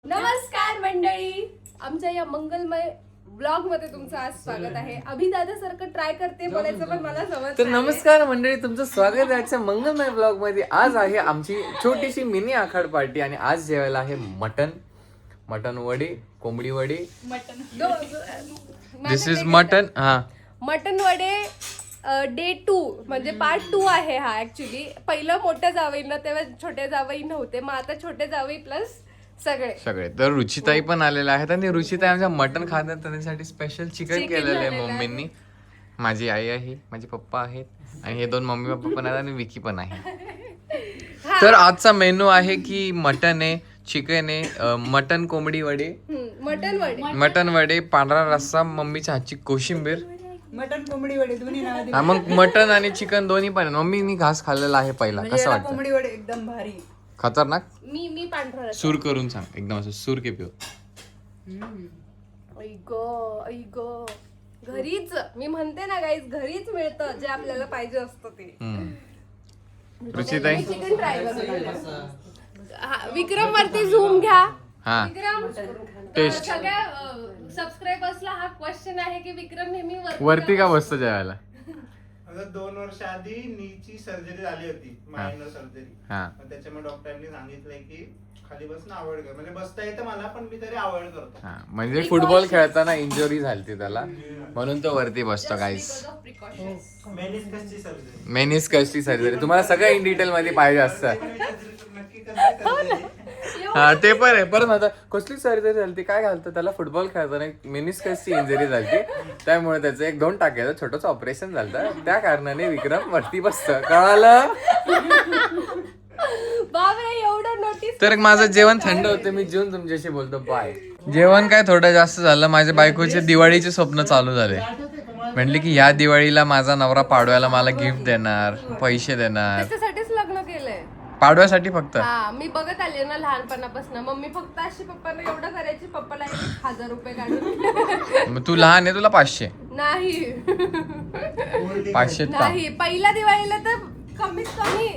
नमस्कार मंडळी, आमच्या या मंगलमय ब्लॉग मध्ये तुमचं आज स्वागत आहे. अभिदादा सारखं ट्राय करते बोलायचं पण मला समजत तर नाहीये. नमस्कार मंडळी, तुमचं स्वागत आहे आजच्या मंगलमय ब्लॉग मध्ये. आज आहे आमची छोटीशी मिनी आखाड पार्टी आणि आज जेवायला आहे मटन वडे, कोंबडी वडे. दिस इज मटन. हा, मटन वडे डे 2 म्हणजे पार्ट 2 आहे हा. ऍक्च्युली पहिलं मोठ्या जावईनं तेव्हा छोट्या जावई नव्हते, मग आता छोटे जावई प्लस सगळे. तर रुचिताई पण आलेल्या आहेत आणि रुचिताई आमच्या मटन खातात, त्यांच्यासाठी स्पेशल चिकन केलेलं आहे मम्मींनी. माझी आई आहे, माझे पप्पा आहेत आणि हे दोन मम्मी पप्पा पण आहेत आणि विकी पण आहे. तर आजचा मेनू आहे की मटन आहे, चिकन आहे, मटन कोंबडी वडे, मटन वडे, पांढरा रस्सा, मम्मीच्या हातची कोशिंबीर, मटन कोंबडी वडे दोन्ही नाव हा. मग मटन आणि चिकन दोन्ही पण आहे. मम्मीनी घास खाल्लेला आहे पहिला. कसं वाटतं? कोंबडी वडे एकदम भारी. खतरनाक. मी पांढरा रस्सा. सूर करून सांग, एकदम असं सूर के पिओ. ऐ ग घरीच मी म्हणते ना गाईज, घरीच मिळतं जे आपल्याला पाहिजे असतं ते. रुचिताई. चिकन ट्राय करू. विक्रम वरती झूम घ्या. हा, विक्रम, टेस्ट. सगळ्या सबस्क्रायबर्सला हा क्वेश्चन आहे की विक्रम नेहमी वरती का बसतो जेवायला? 2 वर्ष आधी नीची सर्जरी झाली होती, मायनर सर्जरी. हा. त्याच्यामुळे डॉक्टरांनी सांगितलंय की खाली बसणं अवॉइड कर. म्हणजे बसता येतं मला, पण मी तरी अवॉइड करतो. हा, म्हणजे फुटबॉल खेळताना इंजुरी झाली त्याला, म्हणून तो वरती बसतो. गाईस, मेनिस्कसची सर्जरी. मेनिस्कसची सर्जरी तुम्हाला सगळं इन डिटेल मध्ये पाहिजे असतं. नक्की कसली सर्जरी? हा, ते पण आहे. परत आता कसली सर्जरी झाली, काय घालतं त्याला? फुटबॉल खेळताना मेनिस्कसची इंजुरी झाली, त्यामुळे त्याचं 1-2 टाक्याचं छोटंसं ऑपरेशन झालं. त्या कारणाने विक्रम वरती बसतं. कळालं? बापरे, एवढं नोटीस. तर माझं जेवण थंड होतं, मी जेवण तुमच्याशी बोलतो. बाय. जेवण काय थोडं जास्त झालं. माझ्या बायकोचे दिवाळीचे स्वप्न चालू झाले. म्हणले की या दिवाळीला माझा नवरा पाडव्याला मला गिफ्ट देणार, पैसे देणार. त्याच्यासाठीच लग्न केलंय. पाडव्यासाठी फक्त. हा, मी बघत आले ना लहानपणापासून. मम्मी फक्त अशी पप्पाला एवढं करायची, पप्पाला 1000 रुपये काढून. मग तू लहान आहे, तुला 500. नाही 500 नाही, पहिल्या दिवाळीला तर कमीत कमी.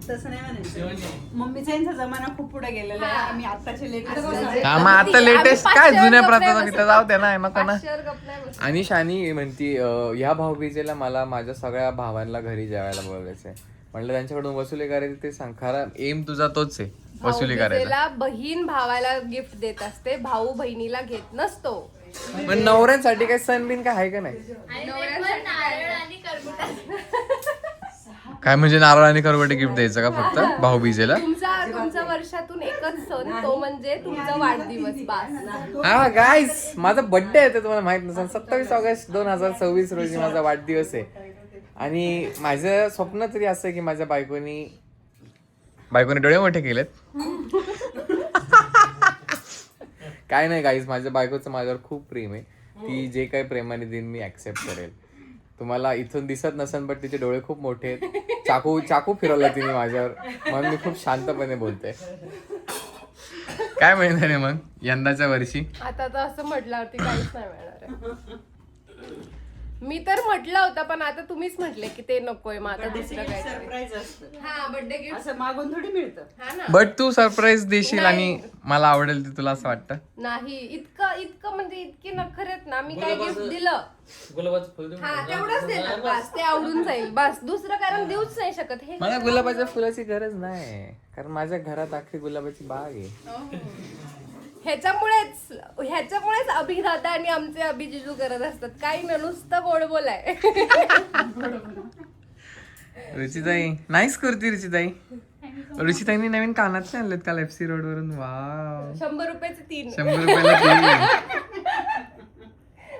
तसं नाही म्हणायचं. मम्मीचा यांचा जमाना खूप पुढे गेलेला आहे. आम्ही आताचे लेटेस्ट. हा, मग आता लेटेस्ट काय जुन्या प्रथाचा तिथं जाऊ दे ना, नको ना. 500 गप नाही बसत. आणि शानी म्हणती ह्या भाऊबीजेला मला माझ्या सगळ्या भावांना घरी जेवायला बोलायचंय. म्हणलं त्यांच्याकडून वसुली करायची, ते सांग. खरा एम तुझा तोच आहे, वसुली करायचा. भाऊबीजेला बहीण भावाला गिफ्ट देत असते, भाऊ बहिणीला घेत नसतो. पण नवऱ्यांसाठी काय सण बिन काय आहे का नाही? काय म्हणजे नारळ आणि करवटे गिफ्ट द्यायचं का फक्त भाऊबीजेला? तुमचा वर्षातून एकच सण, तो म्हणजे तुमचा वाढदिवस. बास. हा गाईस, माझा बर्थडे आहे, ते तुम्हाला माहित नसेल. 27 ऑगस्ट 2026 रोजी माझा वाढदिवस आहे. आणि माझं स्वप्न तरी असं आहे की माझ्या बायकोनी डोळे मोठे केलेत. काय नाही गाईस, माझ्या बायकोचं माझ्यावर खूप प्रेम आहे. ती जे काही प्रेमाने देईन मी ऍक्सेप्ट करेल. तुम्हाला इथून दिसत नसेल, पण तिचे डोळे खूप मोठे आहेत. चाकू फिरवला तिने माझ्यावर, म्हणून मी खूप शांतपणे बोलते. काय म्हणते रे मग यंदाच्या वर्षी? आता तर असं म्हटल्यावरती काहीच नाही मिळणार आहे. मी तर म्हटलं होतं, पण आता तुम्हीच म्हटले की ते नकोय. मग आता दुसरं काय सरप्राईज असतं. हा, बर्थडे गिफ्ट. असं मागून थोडी मिळतं. हा ना. बट तू सरप्राईज देशील आणि मला आवडेल ते, तुला असं वाटतं? नाही, इतकं म्हणजे इतकी नखरेत ना. मी काय गिफ्ट दिलं, हा तेवढंच देणार. बस, ते आवडून जाईल. बस, दुसरं कारण देऊच नाही शकत. हे मला गुलाबाच्या फुलाची गरज नाही, कारण माझ्या घरात अख्खी गुलाबाची बाग आहे. ह्याच्यामुळेच अभिदादा आणि आमचे अभिजिजू करत असतात. काही ना, नुसतं गोड बोलाय. रुचिताई नाईस करते. रुचिताईनी नवीन कानात आणलेत काल FC रोड वरून. वाव, 100 रुपयाचे 3. 100 रुपयाला 3.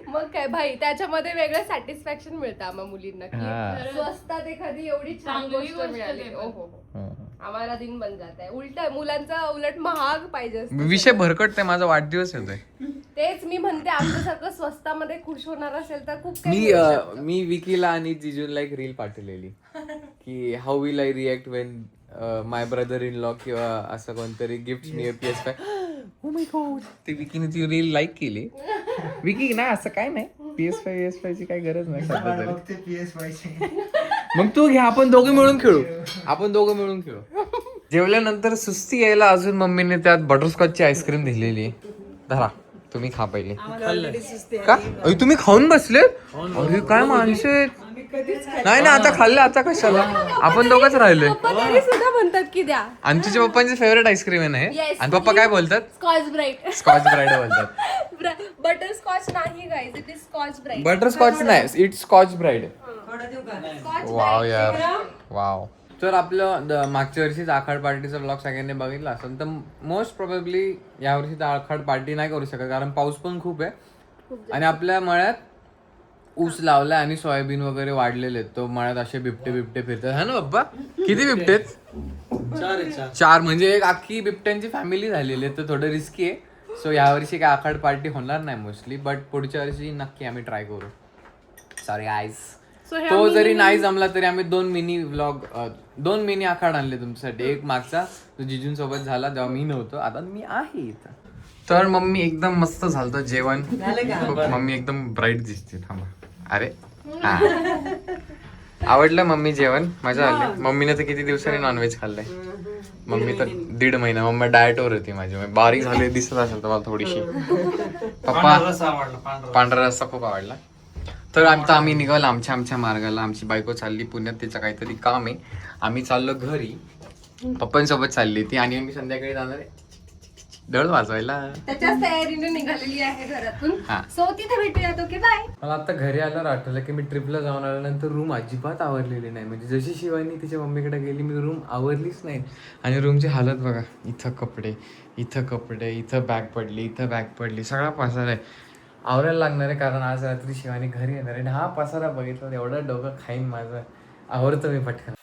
मग काय भाई, त्याच्यामध्ये वेगळं सॅटिस्फॅक्शन मिळतं आम्हा मुलींना की स्वस्तात एखादी एवढी छान गोष्ट मिळाली. ओहो, आम्हाला दिन बन जात आहे. उलट महाग पाहिजे असतं. विषय भरकटते, माझा वाढदिवस येतोय. तेच मी म्हणते, आमच्यासारखं स्वस्तामध्ये खुश होणार असेल तर खूप काही. मी विकीला आणि जिजूनला एक रील पाठवलेली की how will I react Wien my brother in law किंवा असं कोणतरी gift me PS5. Oh my God, ते विकीने ती रील लाईक केली. विकी ना, असं काय नाही, PS5 ची काही गरज नाही सध्या तरी. ते PS5 मग तू घ्या, आपण दोघे मिळून खेळू. जेवल्यानंतर सुस्ती यायला अजून मम्मीने त्यात बटरस्कॉचची आईस्क्रीम दिलेली आहे. धरा, तुम्ही खा पहिले. का तुम्ही खाऊन बसले? अरे काय माणसं आहेत. नाही ना, आता खाल्ले, आता कशाला, आपण दोघंच राहिलोय. तरी सुद्धा म्हणतात की द्या. आणि तुझ्या पप्पांचे फेवरेट आईस्क्रीम आहे ना हे? Yes, आणि पप्पा काय बोलतात? Scotch bright. स्कॉच ब्राईड बोलतात. बटर स्कॉच नाही guys, it is scotch bright. Butterscotch नाही, it's scotch bride. Scotch wow यार, वाव. तर आपलं मागच्या वर्षीच आखाड पार्टीचा ब्लॉग सगळ्यांनी बघितला असेल तर मोस्ट प्रोबेबली यावर्षी तर आखाड पार्टी नाही करू शकत, कारण पाऊस पण खूप आहे आणि आपल्या मळ्यात ऊस लावलाय आणि सोयाबीन वगैरे वाढलेले आहेत. तो मळ्यात असे बिबटे फिरतात. हा ना बाप्पा, किती बिबटे आहेत? 4. म्हणजे एक अख्खी बिबट्यांची फॅमिली झालेली आहे. तर थोडं रिस्की आहे. सो यावर्षी काय आखाड पार्टी होणार नाही मोस्टली, बट पुढच्या वर्षी नक्की आम्ही ट्राय करू. सॉरी गाईज, तो जरी नाही जमला तरी आम्ही 2 मिनी आखाड आणले तुमच्यासाठी. एक मागचा जो जिजूंसोबत झाला जेव्हा मी नव्हतो, आता मी आहे इथं. तर मम्मी एकदम मस्त झालं जेवण. मम्मी एकदम ब्राईट दिसते. थांबा, अरे हा, आवडलं मम्मी जेवण? मजा आली. मम्मीने तर किती दिवसांनी नॉनव्हेज खाल्लंय. मम्मी तर 1.5 महिना. मम्मी डाएटवर होती माझी, बारीक झाली दिसत असेल तर मला थोडीशी. पप्पा पांढरा रस्सा खूप आवडला. तर आता आम्ही निघालो आमच्या मार्गाला. आमची बायको चालली पुण्यात, तिचं काहीतरी काम आहे. आम्ही चाललो घरी, पप्पांसोबत चालली ती, आणि आम्ही संध्याकाळी जाणार आहे दळ वाजवायला. त्याच्याच तयारीने निघालेली आहे घरातून. हा. सो तिथे भेटूयात. Okay bye. मला आता घरी आल्यावर आठवलं की मी ट्रिपला जाऊन आल्यानंतर रूम अजिबात आवरलेली नाही. म्हणजे जशी शिवानी तिच्या मम्मीकडे गेली, मी रूम आवरलीच नाही. आणि रूमची हालत बघा, इथं कपडे, इथं बॅग पडली, सगळा पसारा आहे. आवरायला लागणार आहे, कारण आज रात्री शिवानी घरी येणार आहे. हा पसारा बघितला एवढं डोकं खाईन माझं. आवरतो मी पटकन.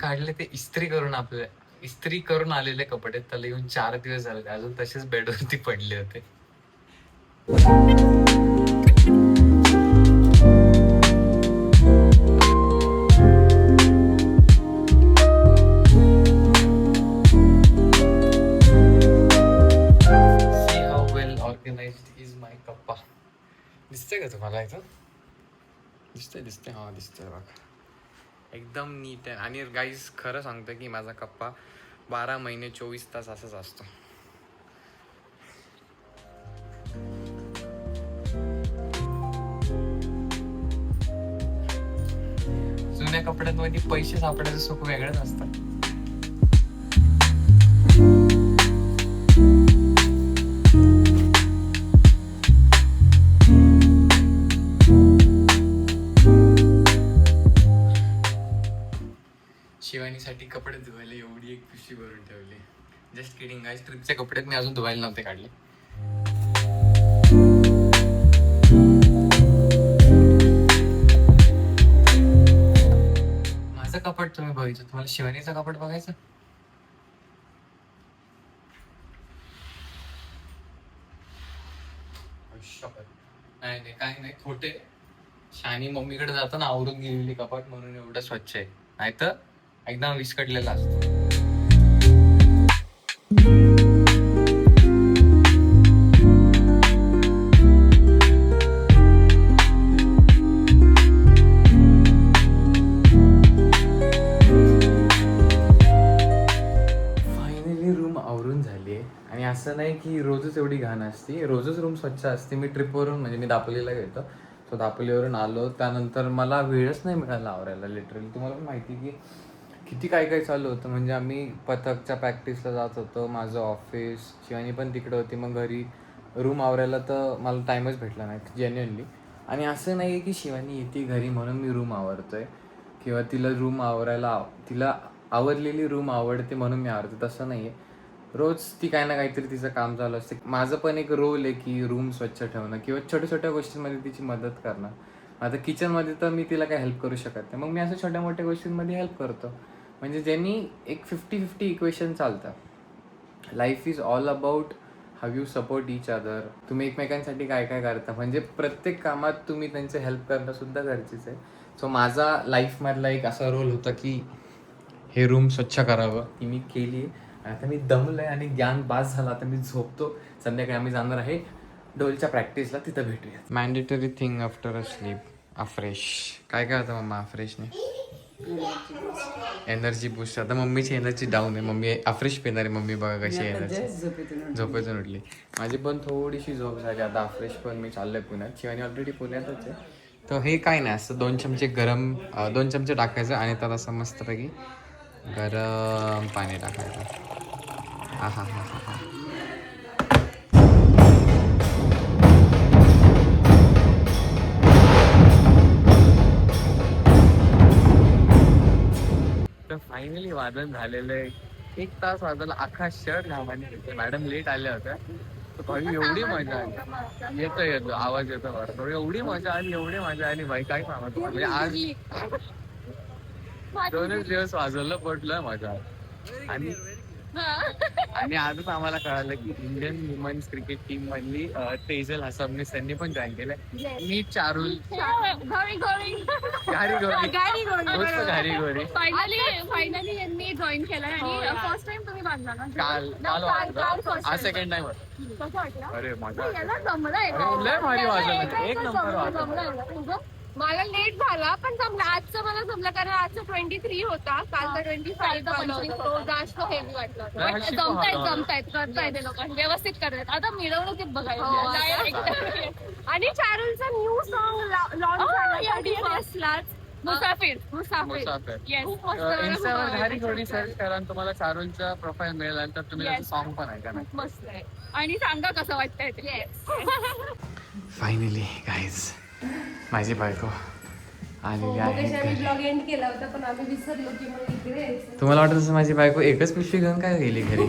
काढले ते इस्त्री करून आलेले कपडे, त्याला येऊन 4 दिवस झाले, अजून तसेच बेडवरती पडले होते. See how well organized is my कप्पा. दिसतंय का तुम्हाला इथं? दिसतंय हा, दिसतंय बघा. एकदम नीट आहे. आणि गाईज खरं सांगतो की माझा कप्पा 12 महिने 24 तास असंच असतो. जुन्या कपड्यांमध्ये पैसे सापडायचं सुख वेगळंच असतं. शिवानीसाठी कपडे धुवायला एवढी एक पिशवी भरून ठेवली. जस्ट किडिंग गाईज, ट्रिपचे कपडे मी अजून धुवायला नव्हते काढले. माझं कपड तुम्ही बघायचं, तुम्हाला शिवानीचं कपड बघायचं? नाही काही नाही, खोटे. शानी मम्मीकडे जाताना आवरून गेलेली कपाट, म्हणून एवढं स्वच्छ आहे. नाही तर एकदम विस्कटलेला असतो. फायनली रूम आवरून झाली आहे. आणि असं नाही की रोजच एवढी घाण असते, रोजच रूम स्वच्छ असते. मी ट्रिपवरून, म्हणजे मी दापोलीला गेलो, सो दापोलीवरून आलो, त्यानंतर मला वेळच नाही मिळाला आवरायला. लिटरली तुम्हाला पण माहिती की किती काय चालू होतं. म्हणजे आम्ही पथकच्या प्रॅक्टिसला जात होतो, माझं ऑफिस, शिवानी पण तिकडे होती. मग घरी रूम आवरायला तर मला टाईमच भेटला नाही जेन्युअनली. आणि असं नाही आहे की शिवानी येते घरी म्हणून मी रूम आवरतोय, किंवा तिला रूम आवरायला, तिला आवरलेली रूम आवडते म्हणून मी आवरते, तसं नाही आहे. रोज ती काही ना काहीतरी तिचं काम चालू असते. माझं पण एक रोल आहे की रूम स्वच्छ ठेवणं किंवा छोट्या गोष्टींमध्ये तिची मदत करणं. आता किचनमध्ये तर मी तिला काही हेल्प करू शकत नाही, मग मी असं छोट्या मोठ्या गोष्टींमध्ये हेल्प करतो. म्हणजे ज्यांनी एक 50-50 इक्वेशन चालतं. Life is all about how you support each other, तुम्ही एकमेकांसाठी काय काय करता, म्हणजे प्रत्येक कामात तुम्ही त्यांचे हेल्प करणं सुद्धा गरजेचं आहे. सो माझा लाईफमधला एक असा रोल होता की हे रूम स्वच्छ करावं, ही मी केली. आता मी दमलोय आणि ज्ञान बास झाला, आता मी झोपतो. संध्याकाळी आम्ही जाणार आहे ढोलच्या प्रॅक्टिसला, तिथं भेटूया. Mandatory thing after a sleep, afresh. काय काय होतं मम्मा अफ्रेशने? Energy boost. आता मम्मीची एनर्जी डाऊन आहे, मम्मी अफ्रेश पिणार आहे. मम्मी बघा कशी आहे एनर्जी, झोपेतून उठली. माझी पण थोडीशी झोप झाली आता. अफ्रेश पण मी चाललोय पुण्यात, शिवानी ऑलरेडी पुण्यातच आहे. तर हे काय नाही, असं 2 चमचे गरम 2 चमचे टाकायचं आणि त्यात असं मस्तपैकी गरम पाणी टाकायचं. हा हा हा हा हा. तर फायनली वादन झालेलं आहे. 1 तास वाजवला, अख्खा शर्ट घामाने. मॅडम लेट आल्या होत्या. तर भाई एवढी मजा आली. येतो आवाज येतो बरोबर. एवढी मजा आली भाई, काय सांगतो. म्हणजे आज 2च दिवस वाजवलं, पडलं मजा. आणि आजच आम्हाला कळालं की इंडियन वुमन्स क्रिकेट टीम मधली तेजल हसबनीस त्यांनी पण जॉईन केलंय. मी चारुल घारी गोरी फायनली यांनी जॉईन केलंय आणि फर्स्ट टाइम तुम्ही बांधला ना? काल आज सेकंड टाइम. कसं वाटलं? अरे मजा. याला जमलंय. लय भारी वाजवलं, एक नंबर वाजवलं. मला लेट झाला पण जमलं. आजचं मला जमलं कारण आजचं 23 होता, कालचा 25 तो जास्त हेवी वाटलं. जमतायत करतायत ते लोक व्यवस्थित करतायत. आता मिरवणुकीत बघायला. आणि चारुलचा न्यू सॉन्ग लॉन्च झाला मुसाफिर. मुसाफिर. इंस्टावर घारी गोरी सर्च करा आणि तुम्हाला चारुलचा प्रोफाईल मिळेल आणि त्यात तुम्ही सॉन्ग पण ऐका ना. मस्त आहे. आणि सांगा कसं वाटतंय ते. फायनली गाईज माझी बायको आलेली आहे. ब्लॉग एंड केला होता पण आम्ही विसरलो की मग इकडे यायचं. तुम्हाला वाटत असं माझी बायको एकच पिशवी घेऊन काय गेली घरी?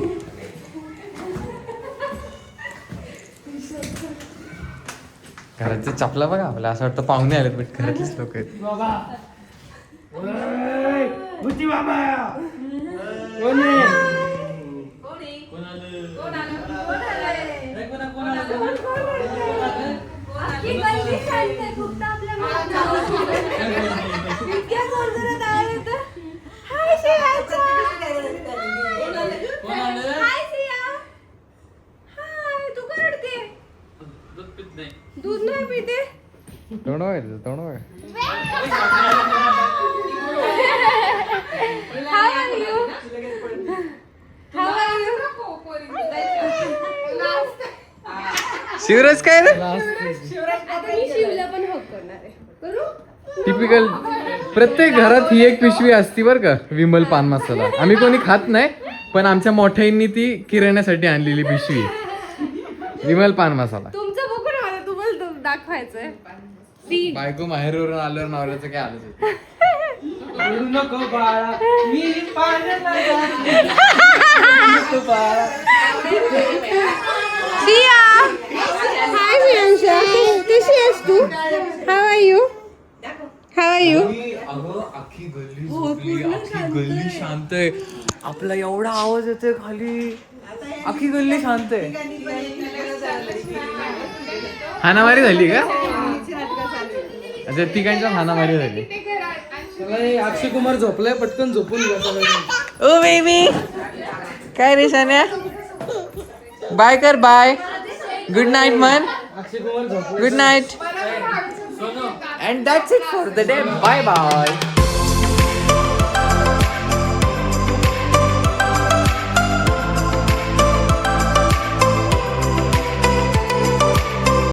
घराचे चपला बघा आपल्या, असं वाटतं पाहुणे आलेत बट घरातलेच लोक आहेत. दूध नाही पिते. तोंड How are you? How are you? Shivraj काय रे? आता मी शिवला पण हक करणार आहे. करू? टिपिकल प्रत्येक घरात ही एक पिशवी असती बरं का, विमल पान मसाला. आम्ही कोणी खात नाही पण आमच्या मोठ्यांनी ती किराण्यासाठी आणलेली पिशवी, विमल पान मसाला. तुमचं बघू ना, मला तुम्हाला दाखवायचंय. बायको माहेरवरून आल्यावर नवऱ्याचं काय आलं होतं. नको बाळा मी पाण्याला नको बाळा. सिया, हाय प्रियांशा, कशी आहेस तू? How are you? How are you? अगं अख्खी गल्ली झोपली, अख्खी गल्ली शांत आहे. आपला एवढा आवाज येतोय खाली, अख्खी गल्ली शांत आहे. हाणामारी झाली का? अच्छा, तिघांच्या हाणामारी झाली. अक्षय कुमार झोपलाय, पटकन झोपून घ्या. ओ बेबी, काय रे शान्या? बाय कर, बाय. गुड नाईट मन. अक्षय कुमार झोपलाय. Good night. And that's it for the day. Bye bye.